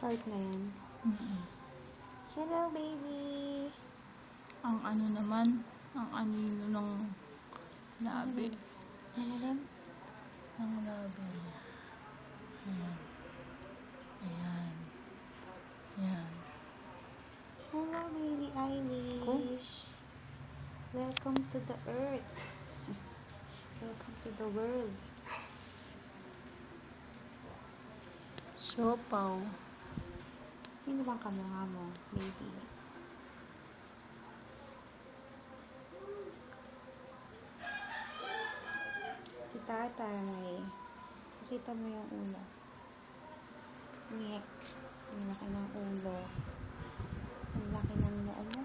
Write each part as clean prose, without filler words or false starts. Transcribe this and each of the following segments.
Part na yan. Hello, baby! Ang ano naman, ang anino ng labi. Ano din? Ang labi. Ayan. Ayan. Ayan. Hello, baby Irish! Welcome to the earth! Welcome to the world! Siopaw. Sino bang kamukha mo, baby? Si tatay. Nakita mo yung ulo. Neck. Ang laki ng ulo. Ang laki ng noo mo.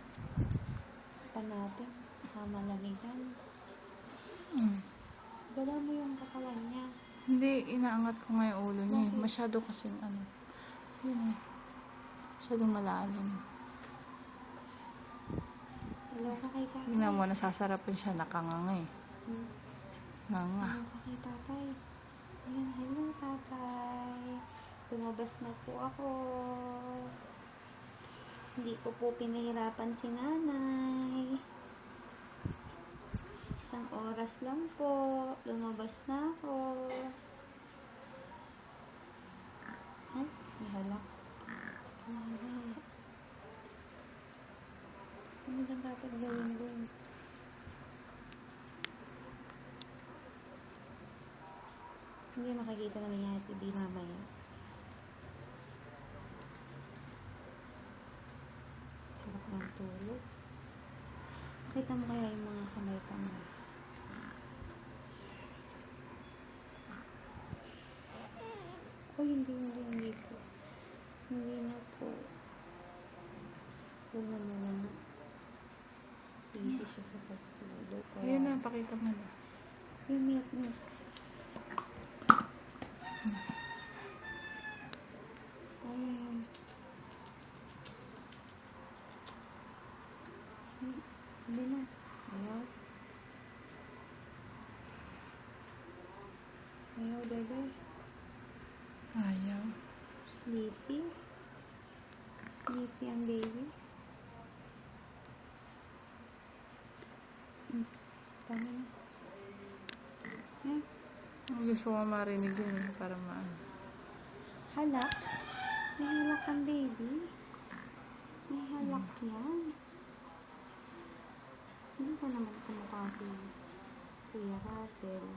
Pa natin. Kasama lamigan. Gala mo yung katawan niya. Hindi, inaangat ko nga yung ulo niya. Masyado kasing ano. Yun eh. Masyadong malalim. Hello ka kay tatay. Tingnan mo, nasasarapan siya. Nakanganga eh. Nganga. Hello ka kay tatay. Ayan, hello tatay. Lumabas na po ako. Hindi ko po pinahirapan si nanay. Isang oras lang po. Lumabas na ako. Ay, may halak. Ano lang dapat gawin doon? Hindi makikita naman yan at hindi mamaya. Sarap ng tulog. Makita mo kaya yung mga kamay-kamay. Oh, hindi po. Hindi na po. Huwag na muna. Easy siya sa pagtulog. Ayun na, pakita mo na. Yung milk. Ayun. Hindi na. Ayaw. Ayaw, bebe. Ayaw. Sleepy. Sleepy ang baby. Tama na. Gusto ko marinig yun eh, para maano. Halak? May halak ang baby? May halak yan. Hindi ko naman kumukha si Kuya Russell.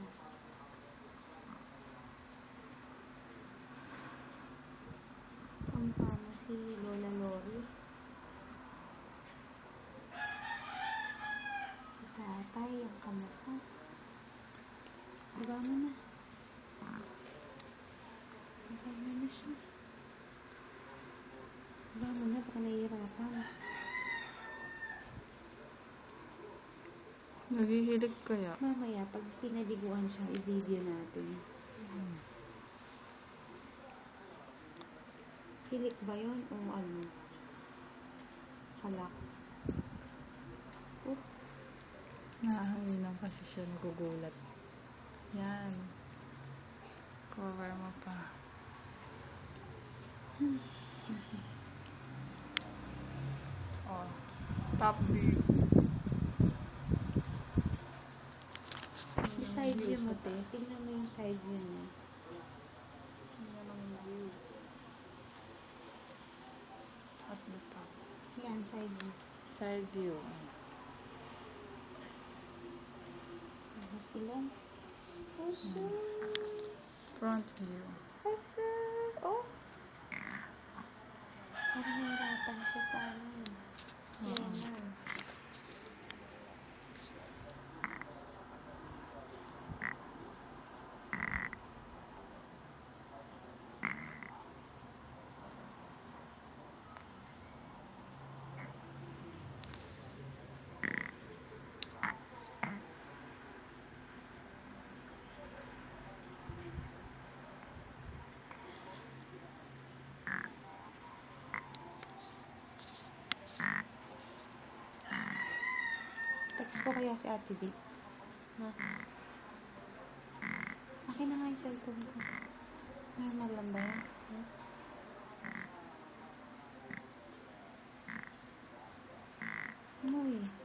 Kumukha mo si Lola Lori. Si tatay ang kamukha. Diba mo na? Diba mo na siya? Diba mo na? Baka nahihirapan. Naghihilig kaya? Mamaya, pag pinaliguan siya, i-video natin. Hilik ba yun o ano? Halak. Nahahangin lang kasi siya, nagugulat. Yan. Cover mo pa. Oh. Top view. Yung side view mo, te. Tingnan mo yung side view niya. Yan ang view. At the top. Yan, side view. Side view. Tapos ilan? Puso! Front view. Puso! Oh! Parang nahirapan siya sa amin. Lemon. Text ko kaya si Ate Vic. Akin na nga yung cellphone ko. Normal lang ba yan? Ano eh?